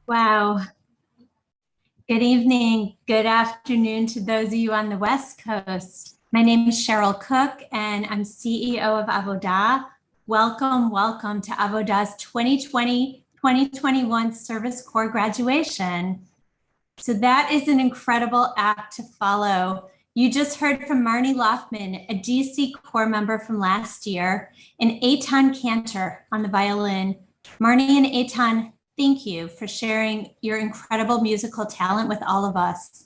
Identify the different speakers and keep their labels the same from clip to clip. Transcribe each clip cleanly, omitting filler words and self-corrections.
Speaker 1: Wow. Good evening, good afternoon to those of you on the West Coast. My name is Cheryl Cook and I'm CEO of Avodah. Welcome to Avodah's 2020-2021 Service Corps graduation. So that is an incredible act to follow. You just heard from Marnie Loftman, a DC Corps member from last year, and Eitan Cantor on the violin. Marnie and Eitan, thank you for sharing your incredible musical talent with all of us.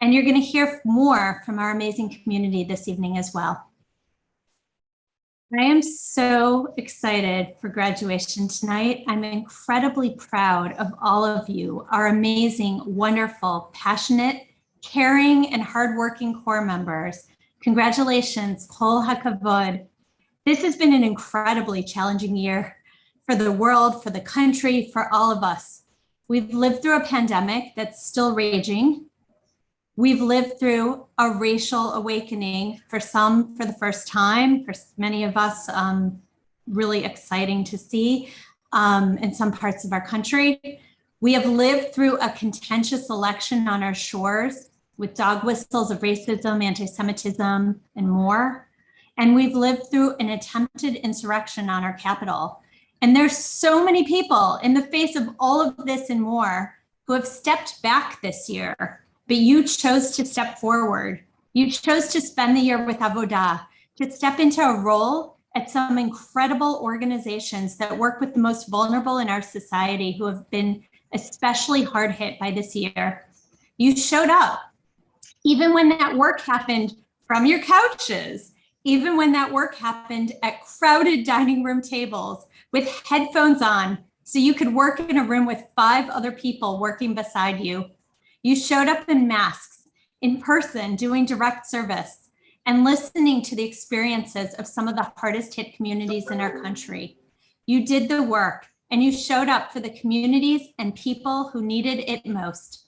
Speaker 1: And you're going to hear more from our amazing community this evening as well. I am so excited for graduation tonight. I'm incredibly proud of all of you, our amazing, wonderful, passionate, caring, and hardworking Corps members. Congratulations, Kol HaKavod. This has been an incredibly challenging year for the world, for the country, for all of us. We've lived through a pandemic that's still raging. We've lived through a racial awakening, for some for the first time, for many of us, really exciting to see in some parts of our country. We have lived through a contentious election on our shores with dog whistles of racism, anti-Semitism, and more. And we've lived through an attempted insurrection on our Capitol. And there's so many people in the face of all of this and more who have stepped back this year, but you chose to step forward. You chose to spend the year with Avodah, to step into a role at some incredible organizations that work with the most vulnerable in our society who have been especially hard hit by this year. You showed up, even when that work happened from your couches, even when that work happened at crowded dining room tables with headphones on, so you could work in a room with 5 other people working beside you. You showed up in masks, in person, doing direct service, and listening to the experiences of some of the hardest hit communities in our country. You did the work, and you showed up for the communities and people who needed it most.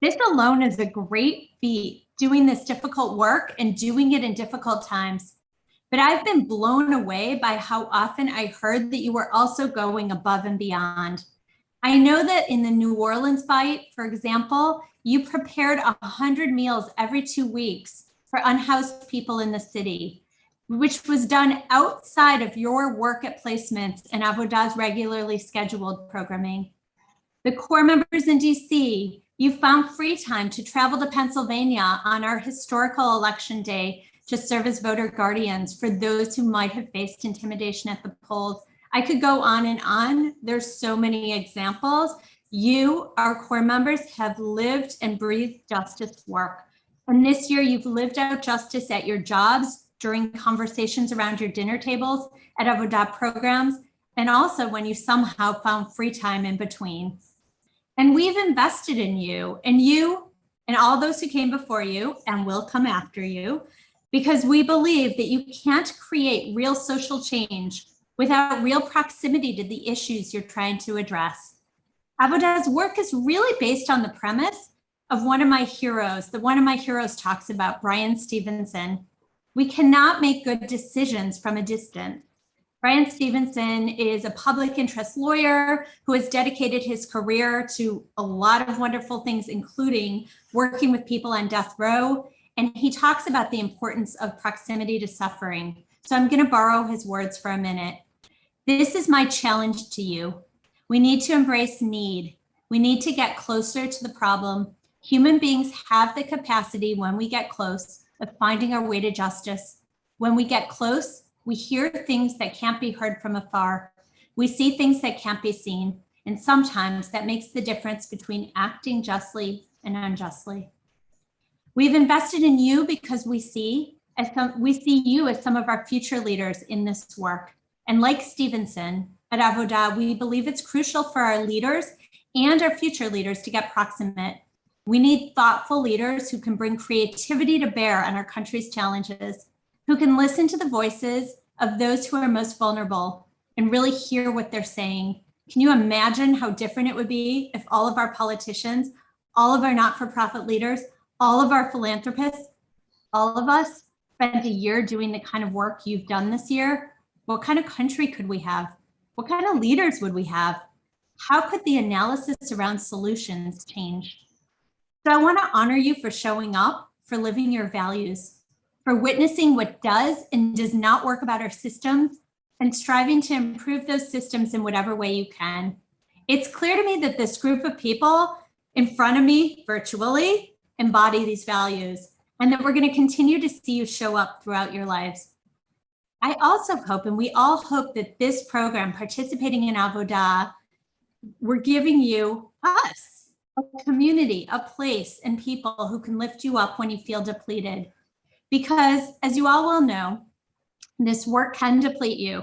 Speaker 1: This alone is a great feat, doing this difficult work and doing it in difficult times. But I've been blown away by how often I heard that you were also going above and beyond. I know that in the New Orleans fight, for example, you prepared 100 meals every 2 weeks for unhoused people in the city, which was done outside of your work at placements and Avodah's regularly scheduled programming. The Corps members in DC, you found free time to travel to Pennsylvania on our historical election day to serve as voter guardians for those who might have faced intimidation at the polls. I could go on and on. There's so many examples. You, our Corps members, have lived and breathed justice work. And this year you've lived out justice at your jobs, during conversations around your dinner tables, at Avodah programs, and also when you somehow found free time in between. And we've invested in you and all those who came before you and will come after you, because we believe that you can't create real social change without real proximity to the issues you're trying to address. Avodah's work is really based on the premise of one of my heroes, that one of my heroes talks about, Brian Stevenson. We cannot make good decisions from a distance. Brian Stevenson is a public interest lawyer who has dedicated his career to a lot of wonderful things, including working with people on death row. And he talks about the importance of proximity to suffering. So I'm going to borrow his words for a minute. This is my challenge to you. We need to embrace need. We need to get closer to the problem. Human beings have the capacity, when we get close, of finding our way to justice. When we get close, we hear things that can't be heard from afar. We see things that can't be seen. And sometimes that makes the difference between acting justly and unjustly. We've invested in you because we see you as some of our future leaders in this work. And like Stevenson at Avodah, we believe it's crucial for our leaders and our future leaders to get proximate. We need thoughtful leaders who can bring creativity to bear on our country's challenges, who can listen to the voices of those who are most vulnerable and really hear what they're saying. Can you imagine how different it would be if all of our politicians, all of our not-for-profit leaders, all of our philanthropists, all of us spent a year doing the kind of work you've done this year? What kind of country could we have? What kind of leaders would we have? How could the analysis around solutions change? So I want to honor you for showing up, for living your values, for witnessing what does and does not work about our systems, and striving to improve those systems in whatever way you can. It's clear to me that this group of people in front of me virtually embody these values, and that we're going to continue to see you show up throughout your lives. I also hope, and we all hope, that this program, participating in Avodah, we're giving you us, a community, a place, and people who can lift you up when you feel depleted. Because as you all will know, this work can deplete you.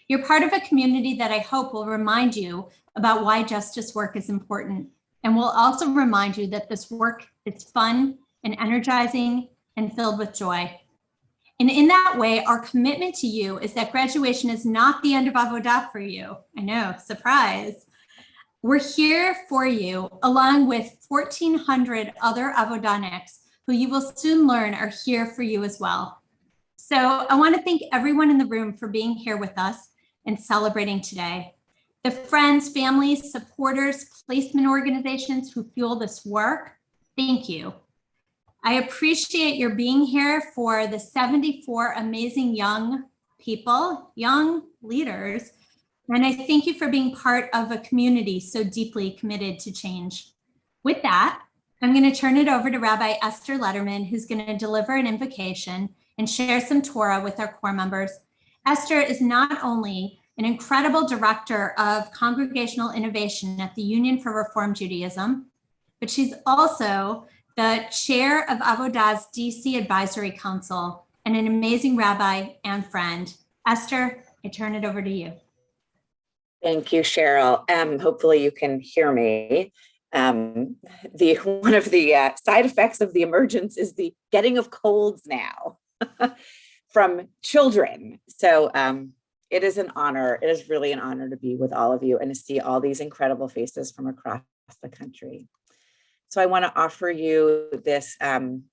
Speaker 1: You're part of a community that I hope will remind you about why justice work is important. And will also remind you that this work is fun and energizing and filled with joy. And in that way, our commitment to you is that graduation is not the end of Avodah for you. I know, surprise. We're here for you, along with 1,400 other Avodahniks who you will soon learn are here for you as well. So I want to thank everyone in the room for being here with us and celebrating today. The friends, families, supporters, placement organizations who fuel this work, thank you. I appreciate your being here for the 74 amazing young people, young leaders, and I thank you for being part of a community so deeply committed to change. With that, I'm going to turn it over to Rabbi Esther Letterman, who's going to deliver an invocation and share some Torah with our core members. Esther is not only an incredible director of congregational innovation at the Union for Reform Judaism, but she's also the chair of Avodah's DC Advisory Council and an amazing rabbi and friend. Esther, I turn it over to you.
Speaker 2: Thank you, Cheryl. Hopefully you can hear me. One of the side effects of the emergence is the getting of colds now from children. So it is an honor. It is really an honor to be with all of you and to see all these incredible faces from across the country. So I want to offer you this. I'm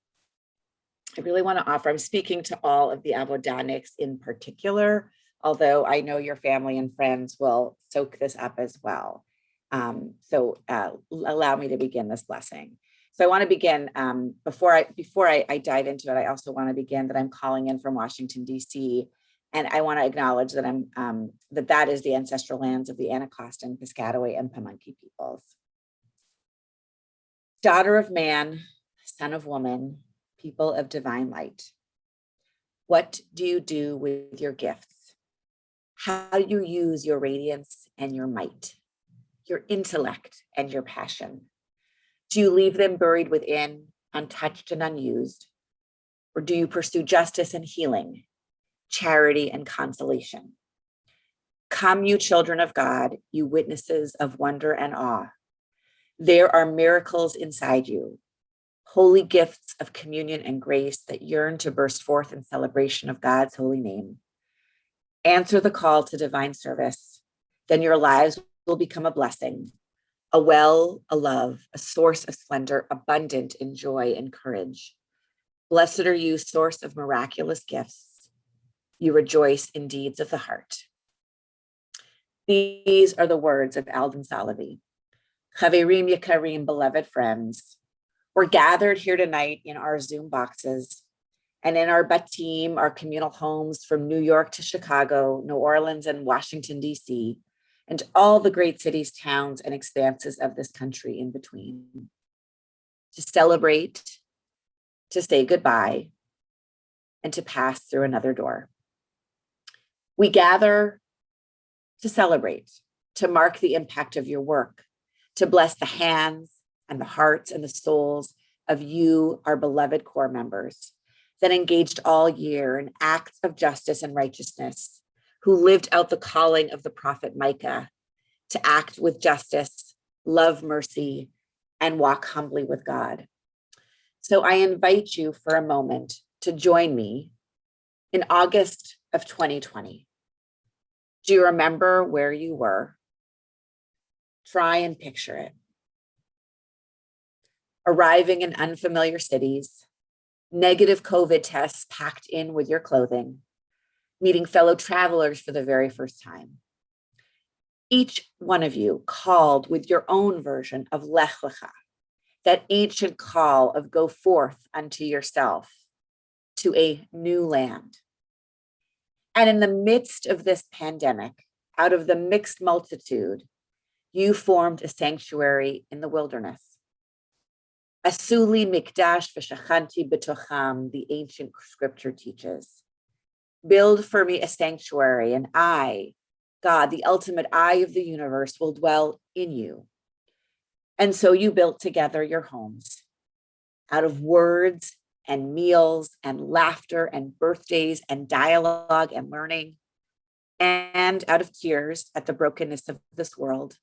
Speaker 2: speaking to all of the Avodahniks in particular, although I know your family and friends will soak this up as well. So allow me to begin this blessing. So I want to begin, before I dive into it, I also want to begin that I'm calling in from Washington, D.C., and I want to acknowledge that that is the ancestral lands of the Anacostan, Piscataway, and Pamunkey peoples. Daughter of man, son of woman, people of divine light, what do you do with your gifts? How do you use your radiance and your might, your intellect and your passion? Do you leave them buried within, untouched and unused? Or do you pursue justice and healing, charity and consolation? Come, you children of God, you witnesses of wonder and awe. There are miracles inside you, holy gifts of communion and grace that yearn to burst forth in celebration of God's holy name. Answer the call to divine service, then your lives will become a blessing, a well, a love, a source of splendor, abundant in joy and courage. Blessed are you, source of miraculous gifts. You rejoice in deeds of the heart. These are the words of Alden Salavi. Chaverim Yekarim, beloved friends, we're gathered here tonight in our Zoom boxes and in our batim, our communal homes from New York to Chicago, New Orleans, and Washington, D.C., and all the great cities, towns, and expanses of this country in between, to celebrate, to say goodbye, and to pass through another door. We gather to celebrate, to mark the impact of your work, to bless the hands and the hearts and the souls of you, our beloved core members, that engaged all year in acts of justice and righteousness, who lived out the calling of the prophet Micah to act with justice, love mercy, and walk humbly with God. So I invite you for a moment to join me in August of 2020. Do you remember where you were? Try and picture it. Arriving in unfamiliar cities, negative COVID tests packed in with your clothing, meeting fellow travelers for the very first time. each one of you called with your own version of Lech Lecha, that ancient call of go forth unto yourself to a new land. And in the midst of this pandemic, out of the mixed multitude, you formed a sanctuary in the wilderness. Asuli mikdash v'shachanti b'tocham, the ancient scripture teaches. Build for me a sanctuary, and I, God, the ultimate I of the universe, will dwell in you. And so you built together your homes out of words and meals and laughter and birthdays and dialogue and learning, and out of tears at the brokenness of this world,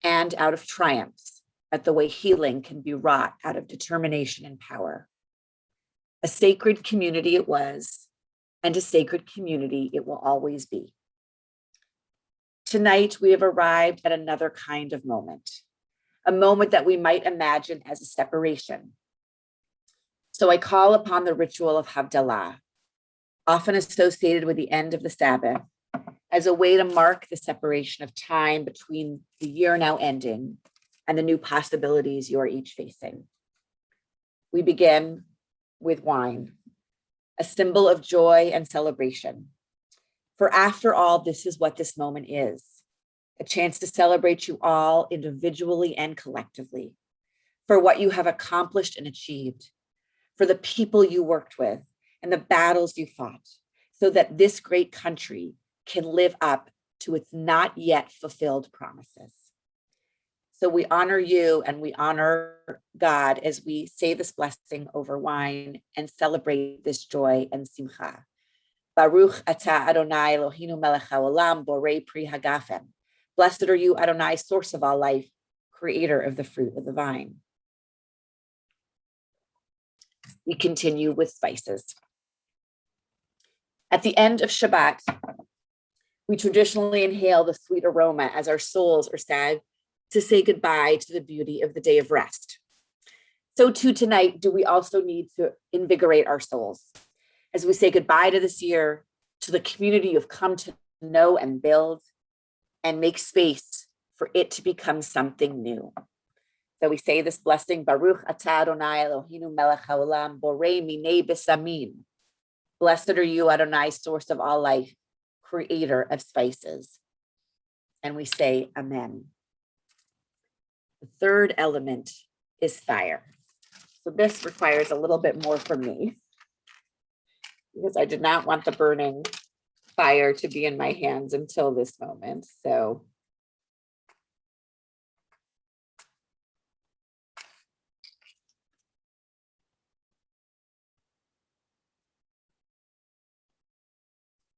Speaker 2: and out of triumphs at the way healing can be wrought out of determination and power. A sacred community it was, and a sacred community it will always be. Tonight, we have arrived at another kind of moment, a moment that we might imagine as a separation. So I call upon the ritual of Havdalah, often associated with the end of the Sabbath, as a way to mark the separation of time between the year now ending and the new possibilities you are each facing. We begin with wine, a symbol of joy and celebration. For after all, this is what this moment is, a chance to celebrate you all individually and collectively, for what you have accomplished and achieved, for the people you worked with and the battles you fought, so that this great country can live up to its not yet fulfilled promises. So we honor you and we honor God as we say this blessing over wine and celebrate this joy and simcha. Baruch atah Adonai Eloheinu melech haolam borei pri hagafen. Blessed are you, Adonai, source of all life, creator of the fruit of the vine. We continue with spices. At the end of Shabbat, we traditionally inhale the sweet aroma as our souls are sad to say goodbye to the beauty of the day of rest. So too tonight, do we also need to invigorate our souls as we say goodbye to this year, to the community you've come to know and build, and make space for it to become something new. So we say this blessing, Baruch atah Adonai Eloheinu melech haolam borei minei besamim. Blessed are you, Adonai, source of all life, creator of spices. And we say amen. The third element is fire. So this requires a little bit more from me because I did not want the burning fire to be in my hands until this moment. So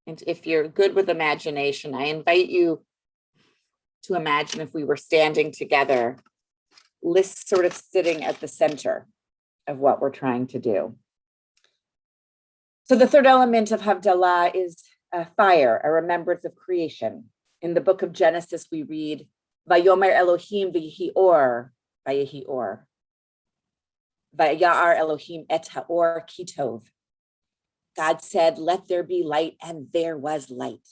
Speaker 2: and if you're good with imagination, I invite you to imagine if we were standing together, lists sort of sitting at the center of what we're trying to do. So the third element of Havdalah is fire, a remembrance of creation. In the book of Genesis, we read, Vayomer Elohim v'yehi or, vayehi or. Vayar Elohim et haor kitov. God said, let there be light, and there was light.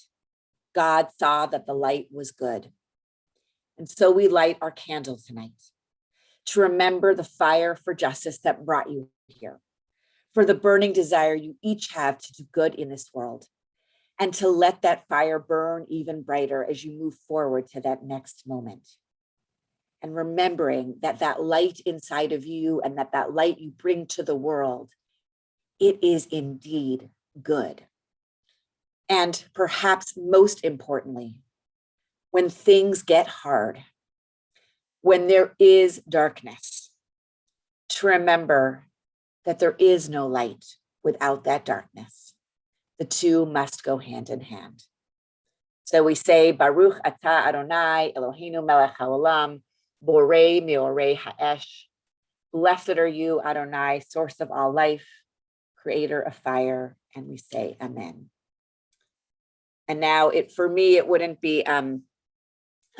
Speaker 2: God saw that the light was good. And so we light our candle tonight to remember the fire for justice that brought you here, for the burning desire you each have to do good in this world, and to let that fire burn even brighter as you move forward to that next moment. And remembering that that light inside of you and that light you bring to the world, it is indeed good. And perhaps most importantly, when things get hard, when there is darkness, to remember that there is no light without that darkness. The two must go hand in hand. So we say, Baruch atah Adonai Eloheinu melech haolam borei meorei ha'esh. Blessed are you, Adonai, source of all life, creator of fire. And we say amen. And now for me, it wouldn't be a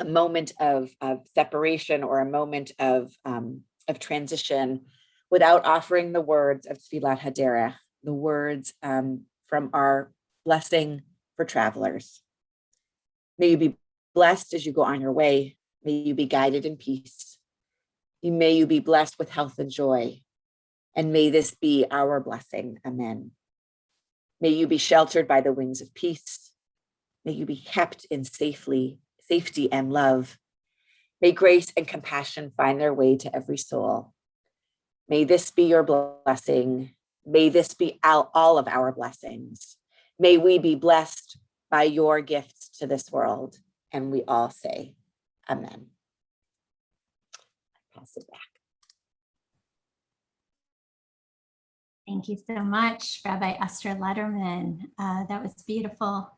Speaker 2: moment of separation or a moment of transition without offering the words of Tfilat Haderech, the words from our blessing for travelers. May you be blessed as you go on your way. May you be guided in peace. May you be blessed with health and joy. And may this be our blessing. Amen. May you be sheltered by the wings of peace. May you be kept in safety and love. May grace and compassion find their way to every soul. May this be your blessing. May this be all of our blessings. May we be blessed by your gifts to this world. And we all say, Amen. I pass it back.
Speaker 1: Thank you so much, Rabbi Esther Letterman. That was beautiful.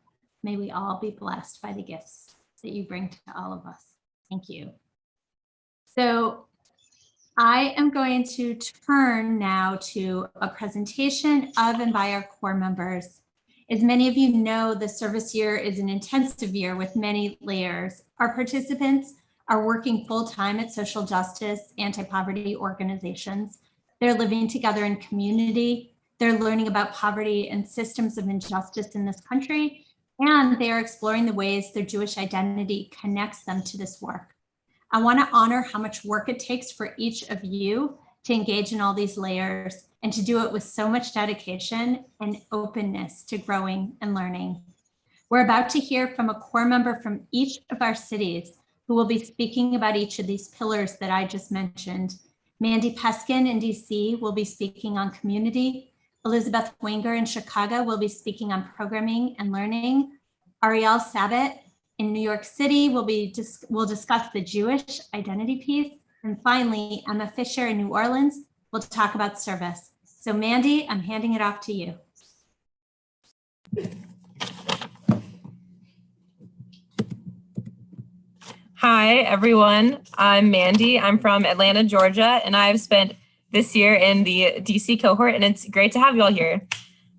Speaker 1: May we all be blessed by the gifts that you bring to all of us. Thank you. So I am going to turn now to a presentation of and by our core members. As many of you know, the service year is an intensive year with many layers. Our participants are working full-time at social justice, anti-poverty organizations. They're living together in community. They're learning about poverty and systems of injustice in this country, and they are exploring the ways their Jewish identity connects them to this work. I want to honor how much work it takes for each of you to engage in all these layers and to do it with so much dedication and openness to growing and learning. We're about to hear from a core member from each of our cities who will be speaking about each of these pillars that I just mentioned. Mandy Peskin in DC will be speaking on community. Elizabeth Wenger in Chicago will be speaking on programming and learning. Ariel Sabat in New York City will discuss the Jewish identity piece. And finally, Emma Fisher in New Orleans will talk about service. So Mandy, I'm handing it off to you.
Speaker 3: Hi, everyone. I'm Mandy. I'm from Atlanta, Georgia, and I've spent this year in the DC cohort, and it's great to have you all here.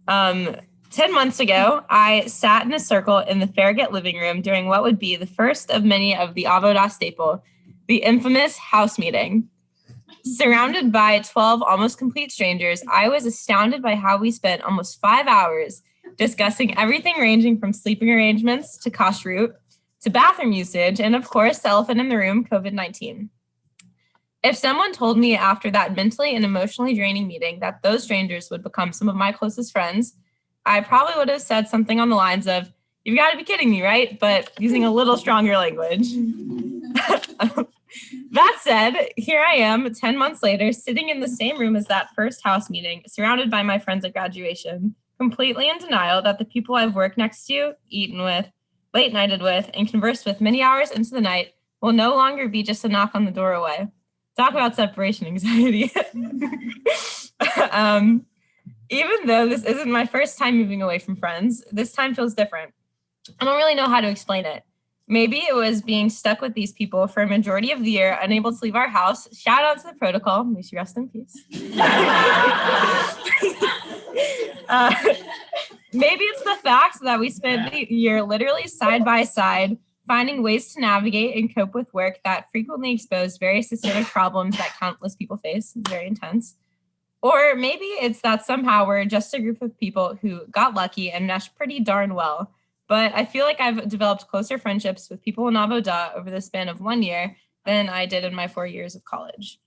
Speaker 3: 10 months ago, I sat in a circle in the Farragut living room during what would be the first of many of the Avodah staple, the infamous house meeting. Surrounded by 12 almost complete strangers, I was astounded by how we spent almost 5 hours discussing everything ranging from sleeping arrangements to kashrut, to bathroom usage, and of course, the elephant in the room, COVID-19. If someone told me after that mentally and emotionally draining meeting that those strangers would become some of my closest friends, I probably would have said something on the lines of, "You've got to be kidding me, right?" But using a little stronger language. That said, here I am 10 months later, sitting in the same room as that first house meeting, surrounded by my friends at graduation, completely in denial that the people I've worked next to, eaten with, late nighted with, and conversed with many hours into the night will no longer be just a knock on the door away. Talk about separation anxiety. Even though this isn't my first time moving away from friends, this time feels different. I don't really know how to explain it. Maybe it was being stuck with these people for a majority of the year, unable to leave our house. Shout out to the protocol. May she rest in peace. Maybe it's the fact that we spent the year literally side by side, finding ways to navigate and cope with work that frequently exposed very systemic problems that countless people face. It's very intense. Or maybe it's that somehow we're just a group of people who got lucky and meshed pretty darn well. But I feel like I've developed closer friendships with people in Avodah over the span of 1 year than I did in my 4 years of college.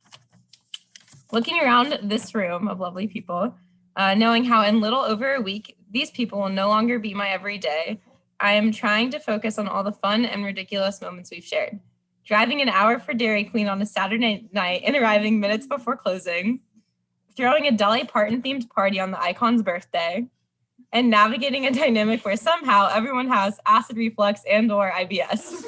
Speaker 3: Looking around this room of lovely people, knowing how in little over a week, these people will no longer be my everyday, I am trying to focus on all the fun and ridiculous moments we've shared. Driving an hour for Dairy Queen on a Saturday night and arriving minutes before closing, throwing a Dolly Parton-themed party on the icon's birthday, and navigating a dynamic where somehow everyone has acid reflux and or IBS.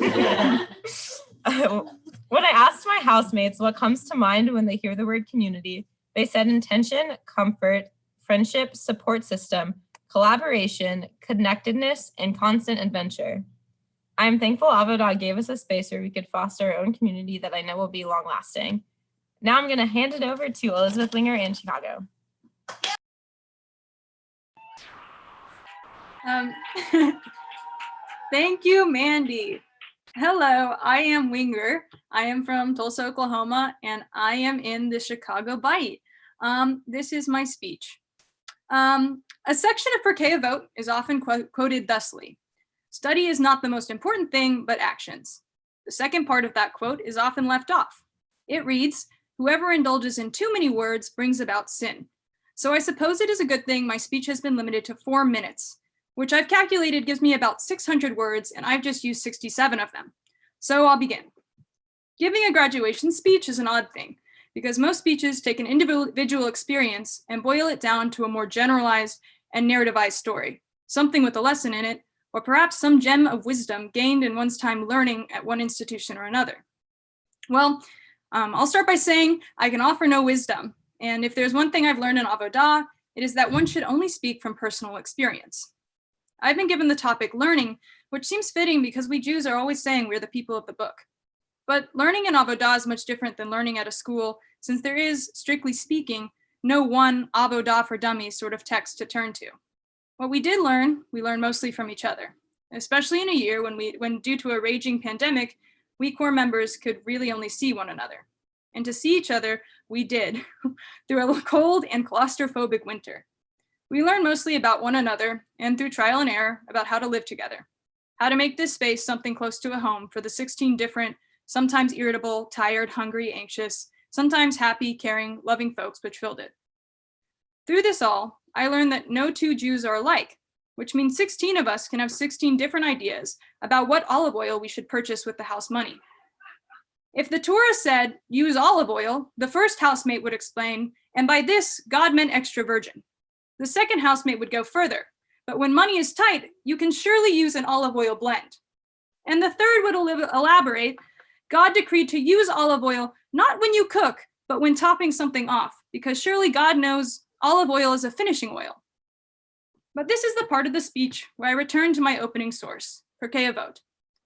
Speaker 3: When I asked my housemates what comes to mind when they hear the word community, they said intention, comfort, friendship, support system, collaboration, connectedness, and constant adventure. I am thankful Avodah gave us a space where we could foster our own community that I know will be long-lasting. Now I'm going to hand it over to Elizabeth Winger in Chicago.
Speaker 4: Thank you, Mandy. Hello, I am Winger. I am from Tulsa, Oklahoma, and I am in the Chicago Bite. This is my speech. A section of Pirkei Avot is often quoted thusly: Study is not the most important thing, but actions. The second part of that quote is often left off. It reads, "Whoever indulges in too many words brings about sin." So I suppose it is a good thing my speech has been limited to 4 minutes, which I've calculated gives me about 600 words, and I've just used 67 of them. So I'll begin. Giving a graduation speech is an odd thing, because most speeches take an individual experience and boil it down to a more generalized and narrativized story, something with a lesson in it, or perhaps some gem of wisdom gained in one's time learning at one institution or another. Well, I'll start by saying I can offer no wisdom, and if there's one thing I've learned in Avodah, it is that one should only speak from personal experience. I've been given the topic learning, which seems fitting because we Jews are always saying we're the people of the book. But learning in Avodah is much different than learning at a school, since there is, strictly speaking, no one Avodah for dummies sort of text to turn to. What we did learn, we learned mostly from each other, especially in a year when due to a raging pandemic, we core members could really only see one another. And to see each other, we did, through a cold and claustrophobic winter. We learned mostly about one another, and through trial and error, about how to live together, how to make this space something close to a home for the 16 different, sometimes irritable, tired, hungry, anxious, sometimes happy, caring, loving folks which filled it. Through this all, I learned that no two Jews are alike, which means 16 of us can have 16 different ideas about what olive oil we should purchase with the house money. If the Torah said, use olive oil, the first housemate would explain, and by this, God meant extra virgin. The second housemate would go further, but when money is tight, you can surely use an olive oil blend. And the third would elaborate, God decreed to use olive oil not when you cook, but when topping something off, because surely God knows olive oil is a finishing oil. But this is the part of the speech where I return to my opening source, Pirkei Avot.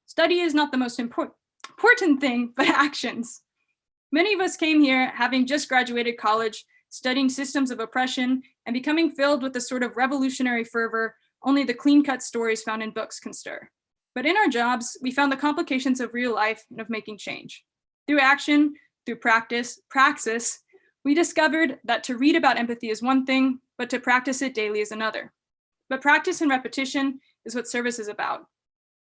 Speaker 4: Study is not the most important thing, but actions. Many of us came here having just graduated college, studying systems of oppression, and becoming filled with the sort of revolutionary fervor only the clean-cut stories found in books can stir. But in our jobs, we found the complications of real life and of making change. Through action, through praxis, we discovered that to read about empathy is one thing, but to practice it daily is another. But practice and repetition is what service is about.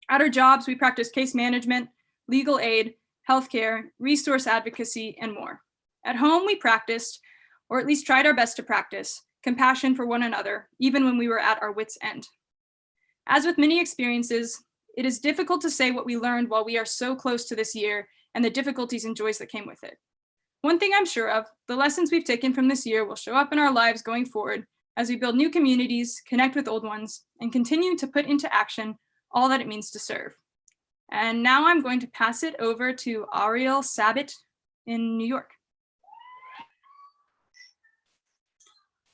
Speaker 4: At our jobs, we practice case management, legal aid, healthcare, resource advocacy, and more. At home, we practiced, or at least tried our best to practice, compassion for one another, even when we were at our wits' end. As with many experiences, it is difficult to say what we learned while we are so close to this year and the difficulties and joys that came with it. One thing I'm sure of, the lessons we've taken from this year will show up in our lives going forward as we build new communities, connect with old ones, and continue to put into action all that it means to serve. And now I'm going to pass it over to Ariel Sabat in New York.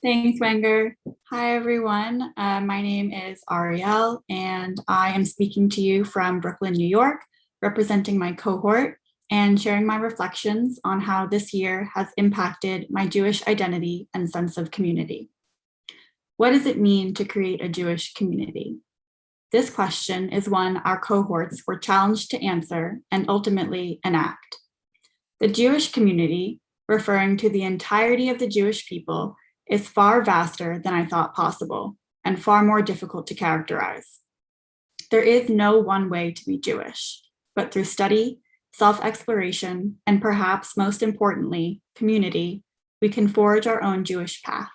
Speaker 5: Thanks, Wenger. Hi, everyone. My name is Ariel, and I am speaking to you from Brooklyn, New York, representing my cohort and sharing my reflections on how this year has impacted my Jewish identity and sense of community. What does it mean to create a Jewish community? This question is one our cohorts were challenged to answer and ultimately enact. The Jewish community, referring to the entirety of the Jewish people, is far vaster than I thought possible and far more difficult to characterize. There is no one way to be Jewish, but through study, self-exploration, and perhaps most importantly, community, we can forge our own Jewish path.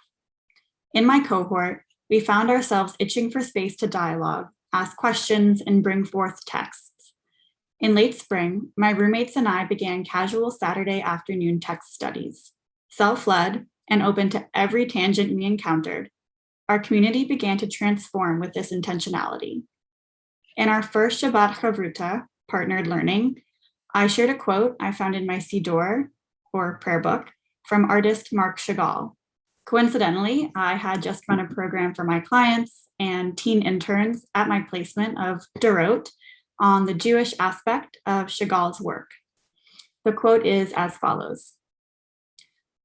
Speaker 5: In my cohort, we found ourselves itching for space to dialogue, ask questions, and bring forth texts. In late spring, my roommates and I began casual Saturday afternoon text studies. Self-led and open to every tangent we encountered, our community began to transform with this intentionality. In our first Shabbat Chavruta, partnered learning, I shared a quote I found in my Siddur, or prayer book, from artist Marc Chagall. Coincidentally, I had just run a program for my clients and teen interns at my placement of Dorot on the Jewish aspect of Chagall's work. The quote is as follows: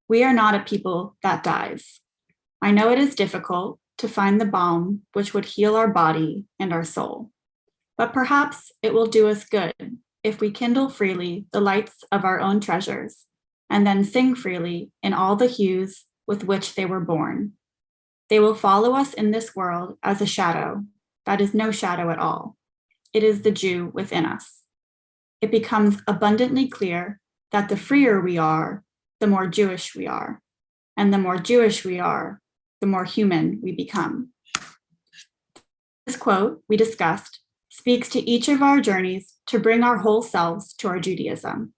Speaker 5: "We are not a people that dies. I know it is difficult to find the balm which would heal our body and our soul, but perhaps it will do us good if we kindle freely the lights of our own treasures and then sing freely in all the hues with which they were born. They will follow us in this world as a shadow that is no shadow at all, It is the Jew within us. It becomes abundantly clear that the freer we are, the more Jewish we are. And the more Jewish we are, the more human we become. This quote we discussed speaks to each of our journeys to bring our whole selves to our Judaism.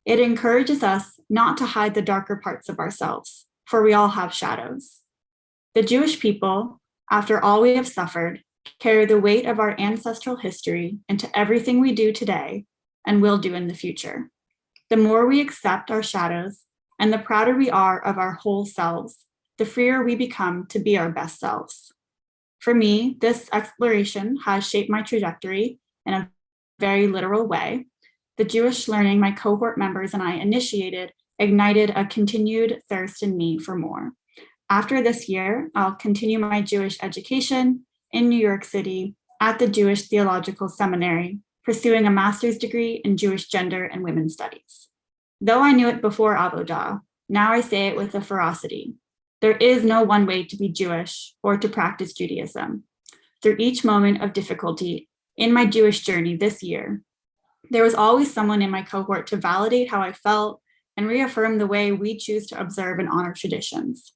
Speaker 5: It encourages us not to hide the darker parts of ourselves, for we all have shadows. The Jewish people, after all we have suffered, carry the weight of our ancestral history into everything we do today and will do in the future. The more we accept our shadows and the prouder we are of our whole selves, the freer we become to be our best selves. For me, this exploration has shaped my trajectory in a very literal way. The Jewish learning my cohort members and I initiated ignited a continued thirst in me for more. After this year, I'll continue my Jewish education in New York City at the Jewish Theological Seminary, pursuing a master's degree in Jewish gender and women's studies. Though I knew it before Avodah, now I say it with a ferocity. There is no one way to be Jewish or to practice Judaism. Through each moment of difficulty in my Jewish journey this year, there was always someone in my cohort to validate how I felt and reaffirm the way we choose to observe and honor traditions,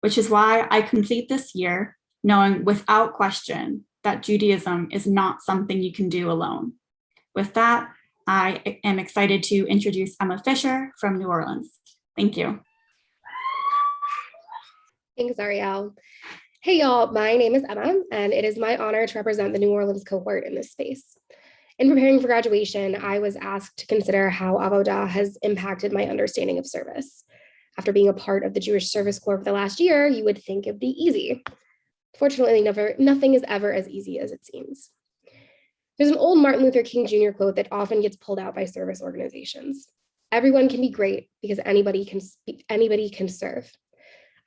Speaker 5: which is why I complete this year knowing without question that Judaism is not something you can do alone. With that, I am excited to introduce Emma Fisher from New Orleans. Thank you.
Speaker 6: Thanks, Ariel. Hey, y'all, my name is Emma, and it is my honor to represent the New Orleans cohort in this space. In preparing for graduation, I was asked to consider how Avodah has impacted my understanding of service. After being a part of the Jewish Service Corps for the last year, you would think it'd be easy. Fortunately, nothing is ever as easy as it seems. There's an old Martin Luther King Jr. quote that often gets pulled out by service organizations. Everyone can be great because anybody can serve.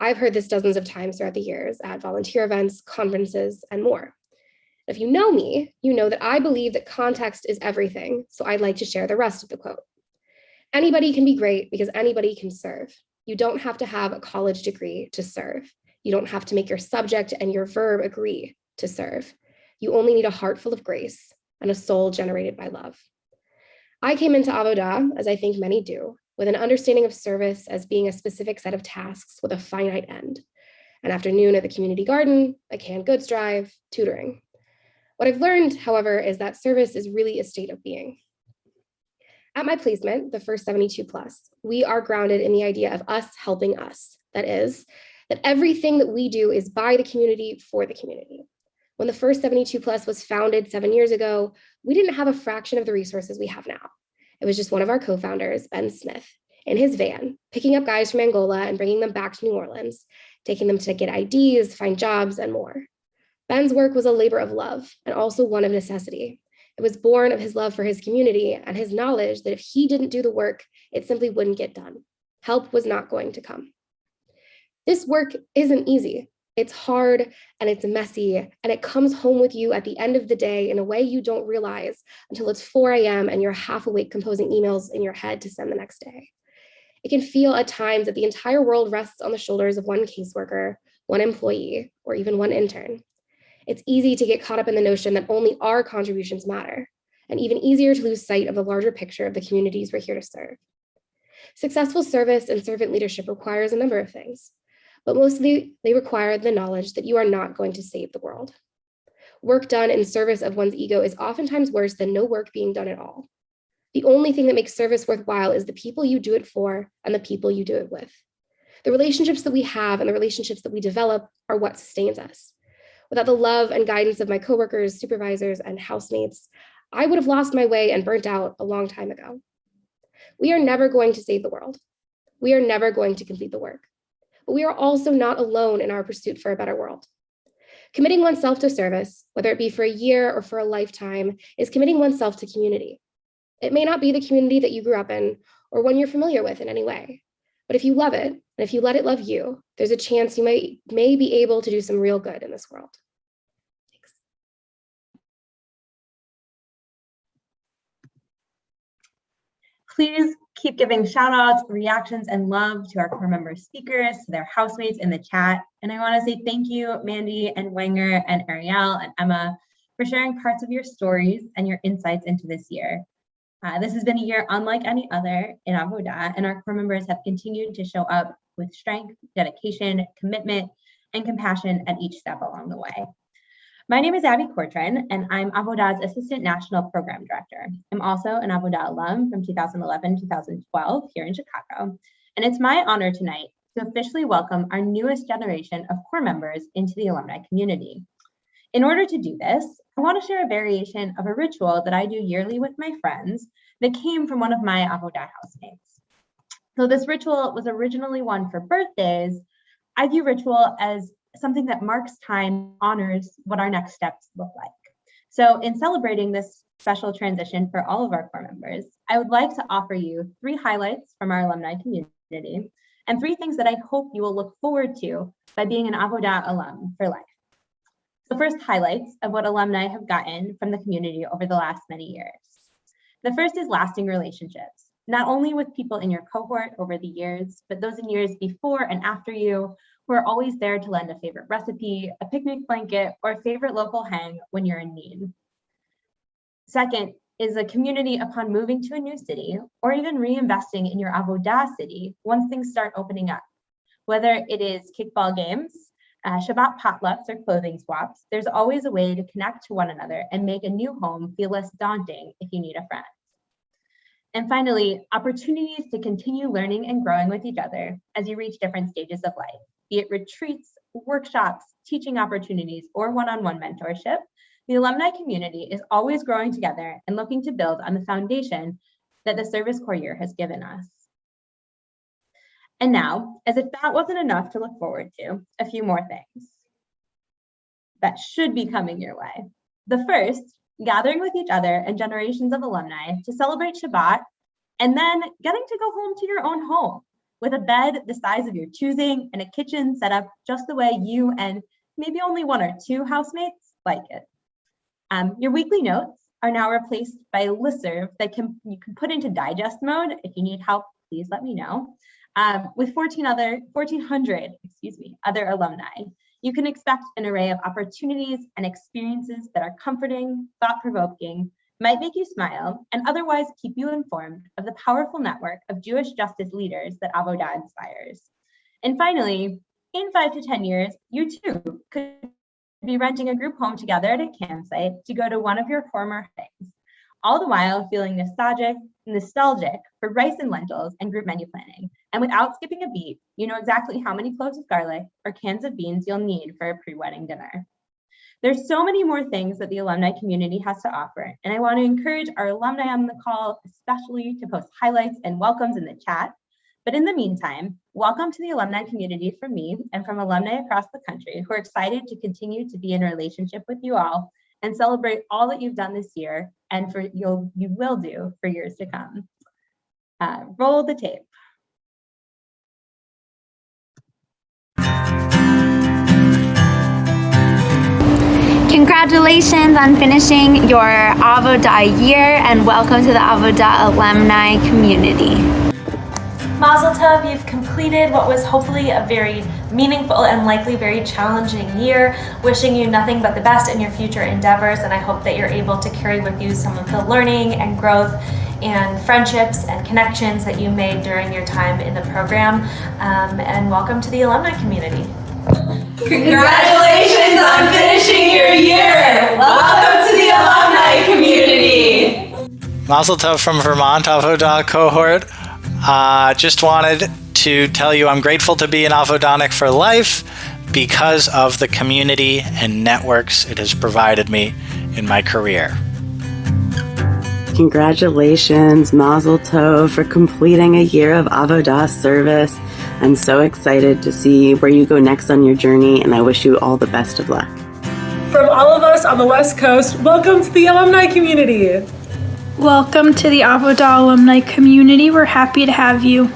Speaker 6: I've heard this dozens of times throughout the years at volunteer events, conferences, and more. If you know me, you know that I believe that context is everything, so I'd like to share the rest of the quote. Anybody can be great because anybody can serve. You don't have to have a college degree to serve. You don't have to make your subject and your verb agree to serve. You only need a heart full of grace and a soul generated by love. I came into Avodah, as I think many do, with an understanding of service as being a specific set of tasks with a finite end. An afternoon at the community garden, a canned goods drive, tutoring. What I've learned, however, is that service is really a state of being. At my placement, the first 72 plus, we are grounded in the idea of us helping us. That is, that everything that we do is by the community for the community. When the first 72 plus was founded 7 years ago, we didn't have a fraction of the resources we have now. It was just one of our co-founders, Ben Smith, in his van, picking up guys from Angola and bringing them back to New Orleans, taking them to get IDs, find jobs, and more. Ben's work was a labor of love and also one of necessity. It was born of his love for his community and his knowledge that if he didn't do the work, it simply wouldn't get done. Help was not going to come. This work isn't easy. It's hard and it's messy, and it comes home with you at the end of the day in a way you don't realize until it's 4 a.m. and you're half awake composing emails in your head to send the next day. It can feel at times that the entire world rests on the shoulders of one caseworker, one employee, or even one intern. It's easy to get caught up in the notion that only our contributions matter, and even easier to lose sight of the larger picture of the communities we're here to serve. Successful service and servant leadership requires a number of things, but mostly they require the knowledge that you are not going to save the world. Work done in service of one's ego is oftentimes worse than no work being done at all. The only thing that makes service worthwhile is the people you do it for and the people you do it with. The relationships that we have and the relationships that we develop are what sustains us. Without the love and guidance of my coworkers, supervisors, and housemates, I would have lost my way and burnt out a long time ago. We are never going to save the world. We are never going to complete the work. But we are also not alone in our pursuit for a better world. Committing oneself to service, whether it be for a year or for a lifetime, is committing oneself to community. It may not be the community that you grew up in or one you're familiar with in any way. But if you love it, and if you let it love you, there's a chance you may be able to do some real good in this world. Thanks.
Speaker 7: Please keep giving shout outs, reactions, and love to our core member speakers, to their housemates in the chat. And I want to say thank you, Mandy and Wenger and Ariel and Emma, for sharing parts of your stories and your insights into this year. This has been a year unlike any other in Avodah, and our core members have continued to show up with strength, dedication, commitment, and compassion at each step along the way. My name is Abby Cortrin, and I'm Avodah's Assistant National Program Director. I'm also an Avodah alum from 2011-2012 here in Chicago, and it's my honor tonight to officially welcome our newest generation of core members into the alumni community. In order to do this, I want to share a variation of a ritual that I do yearly with my friends that came from one of my Avodah housemates. So this ritual was originally one for birthdays. I view ritual as something that marks time, honors what our next steps look like. So in celebrating this special transition for all of our core members, I would like to offer you 3 highlights from our alumni community and 3 things that I hope you will look forward to by being an Avodah alum for life. So first, highlights of what alumni have gotten from the community over the last many years. The first is lasting relationships, not only with people in your cohort over the years, but those in years before and after you who are always there to lend a favorite recipe, a picnic blanket, or a favorite local hang when you're in need. Second is a community upon moving to a new city or even reinvesting in your Avodah city once things start opening up. Whether it is kickball games, Shabbat potlucks, or clothing swaps, there's always a way to connect to one another and make a new home feel less daunting if you need a friend. And finally, opportunities to continue learning and growing with each other as you reach different stages of life, be it retreats, workshops, teaching opportunities, or one-on-one mentorship. The alumni community is always growing together and looking to build on the foundation that the Service Corps year has given us. And now, as if that wasn't enough to look forward to, a few more things that should be coming your way. The first, gathering with each other and generations of alumni to celebrate Shabbat, and then getting to go home to your own home with a bed the size of your choosing and a kitchen set up just the way you and maybe only 1 or 2 housemates like it. Your weekly notes are now replaced by a listserv that you can put into digest mode. If you need help, please let me know. With 1,400 other alumni, you can expect an array of opportunities and experiences that are comforting, thought-provoking, might make you smile, and otherwise keep you informed of the powerful network of Jewish justice leaders that Avodah inspires. And finally, in 5 to 10 years, you too could be renting a group home together at a campsite to go to one of your former things, all the while feeling nostalgic for rice and lentils and group menu planning. And without skipping a beat, you know exactly how many cloves of garlic or cans of beans you'll need for a pre-wedding dinner. There's so many more things that the alumni community has to offer, and I want to encourage our alumni on the call, especially to post highlights and welcomes in the chat. But in the meantime, welcome to the alumni community from me and from alumni across the country who are excited to continue to be in relationship with you all and celebrate all that you've done this year and for you will do for years to come. Roll the tape.
Speaker 8: Congratulations on finishing your Avodah year and welcome to the Avodah alumni community.
Speaker 9: Mazel tov, you've completed what was hopefully a very meaningful and likely very challenging year. Wishing you nothing but the best in your future endeavors, and I hope that you're able to carry with you some of the learning and growth and friendships and connections that you made during your time in the program. And welcome to the alumni community.
Speaker 10: Congratulations on finishing your year! Welcome to the alumni community!
Speaker 11: Mazel tov from Vermont, Avodah cohort. Just wanted to tell you I'm grateful to be an Avodonic for life because of the community and networks it has provided me in my career.
Speaker 12: Congratulations, Mazel tov, for completing a year of Avodah service. I'm so excited to see where you go next on your journey, and I wish you all the best of luck.
Speaker 13: From all of us on the West Coast, welcome to the alumni community.
Speaker 14: Welcome to the Avodah alumni community. We're happy to have you.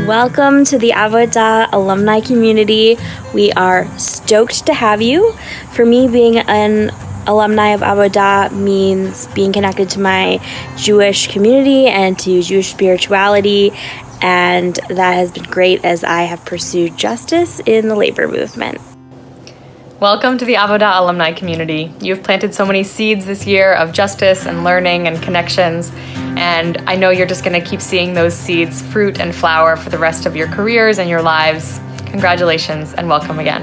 Speaker 8: Welcome to the Avodah alumni community. We are stoked to have you. For me, being an alumni of Avodah means being connected to my Jewish community and to Jewish spirituality, and that has been great as I have pursued justice in the labor movement.
Speaker 15: Welcome to the Avodah alumni community. You've planted so many seeds this year of justice and learning and connections, and I know you're just going to keep seeing those seeds fruit and flower for the rest of your careers and your lives. Congratulations and welcome again.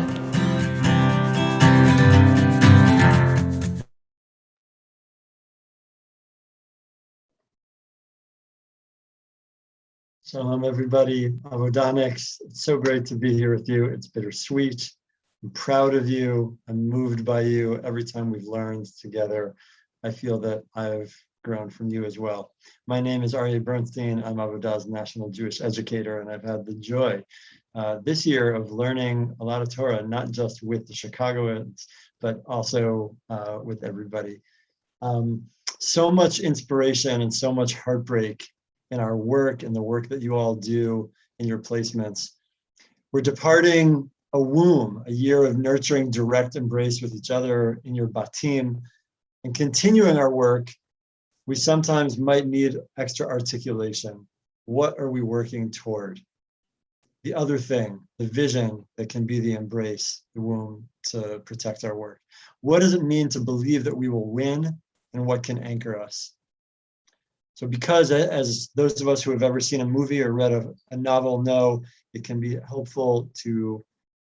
Speaker 16: Shalom, everybody. Avodonics, it's so great to be here with you. It's bittersweet. I'm proud of you. I'm moved by you. Every time we've learned together, I feel that I've grown from you as well. My name is Arya Bernstein. I'm Avodah's National Jewish Educator, and I've had the joy this year of learning a lot of Torah, not just with the Chicagoans, but also with everybody. So much inspiration and so much heartbreak in our work and the work that you all do in your placements. We're departing a womb, a year of nurturing direct embrace with each other in your batim, and continuing our work. We sometimes might need extra articulation. What are we working toward? The other thing, the vision that can be the embrace, the womb to protect our work. What does it mean to believe that we will win, and what can anchor us? So because as those of us who have ever seen a movie or read a novel know, it can be helpful to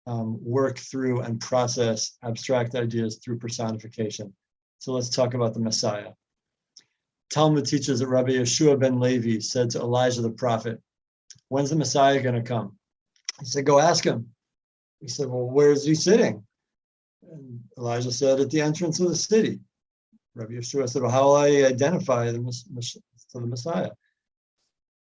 Speaker 16: work through and process abstract ideas through personification. So let's talk about the Messiah. Talmud teaches that Rabbi Yeshua ben Levi said to Elijah the prophet, "When's the Messiah going to come?" He said, "Go ask him." He said, "Well, where is he sitting?" And Elijah said, "At the entrance of the city." Rabbi Yeshua said, "Well, how will I identify the Messiah?"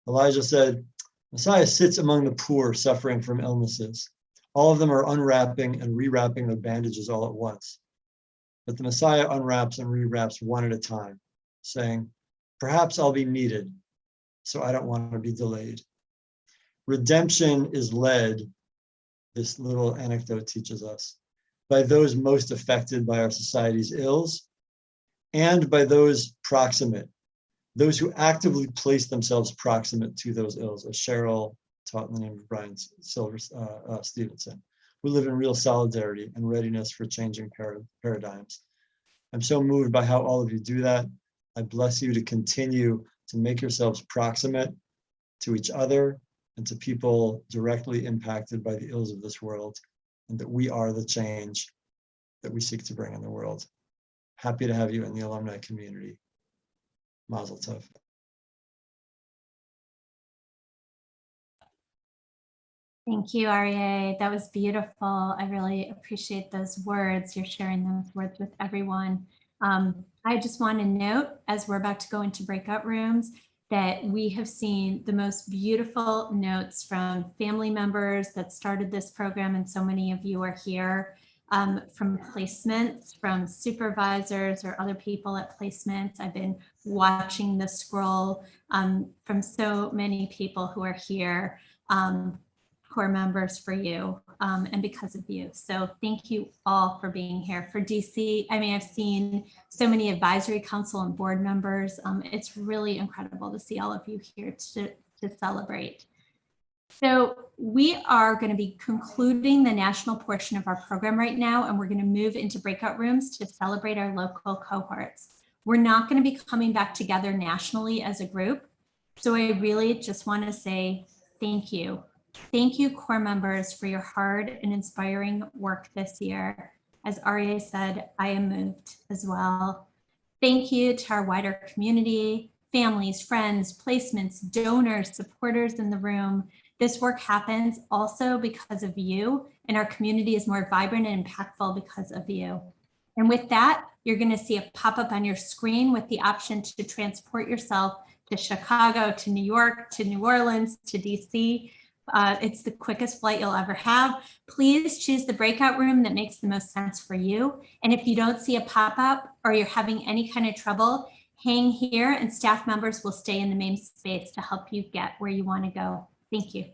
Speaker 16: Elijah said, "Messiah sits among the poor suffering from illnesses. All of them are unwrapping and rewrapping their bandages all at once. But the Messiah unwraps and rewraps one at a time, saying, 'Perhaps I'll be needed, so I don't want to be delayed.'" Redemption is led, this little anecdote teaches us, by those most affected by our society's ills, and by those proximate, those who actively place themselves proximate to those ills, as Cheryl taught in the name of Brian Stevenson, who live in real solidarity and readiness for changing paradigms. I'm so moved by how all of you do that. I bless you to continue to make yourselves proximate to each other and to people directly impacted by the ills of this world, and that we are the change that we seek to bring in the world. Happy to have you in the alumni community. Mazel tov.
Speaker 1: Thank you, Arya. That was beautiful. I really appreciate those words. You're sharing those words with everyone. I just want to note, as we're about to go into breakout rooms, that we have seen the most beautiful notes from family members that started this program, and so many of you are here. From placements, from supervisors or other people at placements. I've been watching the scroll from so many people who are here, core members for you and because of you. So thank you all for being here. For DC, I mean, I've seen so many advisory council and board members. It's really incredible to see all of you here to celebrate. So we are going to be concluding the national portion of our program right now, and we're going to move into breakout rooms to celebrate our local cohorts. We're not going to be coming back together nationally as a group. So I really just want to say thank you. Thank you, core members, for your hard and inspiring work this year. As Arya said, I am moved as well. Thank you to our wider community, families, friends, placements, donors, supporters in the room. This work happens also because of you, and our community is more vibrant and impactful because of you. And with that, you're going to see a pop-up on your screen with the option to transport yourself to Chicago, to New York, to New Orleans, to DC. It's the quickest flight you'll ever have. Please choose the breakout room that makes the most sense for you. And if you don't see a pop-up or you're having any kind of trouble, hang here and staff members will stay in the main space to help you get where you want to go. Thank you.